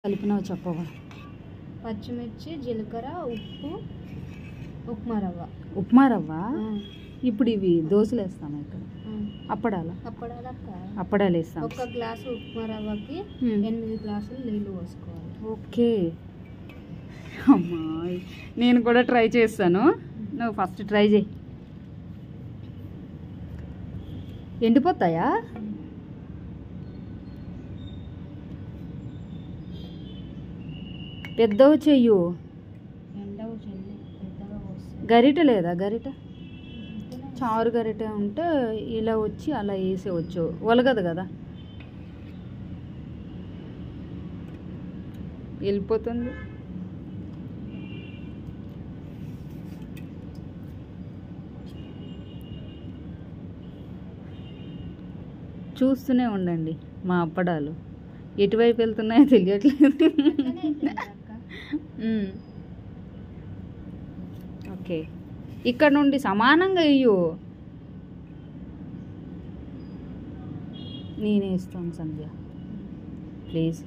కలిపినవి చెప్పవా? పచ్చిమిర్చి, జీలకర్ర, ఉప్పు, ఉప్మా రవ్వ. ఉప్మా రవ్వ. ఇప్పుడు ఇవి దోశలు వేస్తాము ఇక్కడ. అప్పడాలు వేస్తాం. ఒక గ్లాసు ఉప్మా రవ్వకి 8 గ్లాసులు నీళ్ళు పోసుకోవాలి. ఓకే అమ్మాయి, నేను కూడా ట్రై చేస్తాను. నువ్వు ఫస్ట్ ట్రై చేయి. ఎండిపోతాయా? పెద్దవి చెయ్యు. గరిట లేదా? గరిట, చారు గరిట ఉంటే ఇలా వచ్చి అలా వేసేవచ్చు. ఒలగదు కదా, వెళ్ళిపోతుంది. చూస్తూనే ఉండండి మా అప్పడాలు ఎటువైపు వెళ్తున్నాయో తెలియట్లేదు. ఓకే, ఇక్కడ నుండి సమానంగా ఇయ్యు. నేనే ఇస్తాను సంధ్య, ప్లీజ్.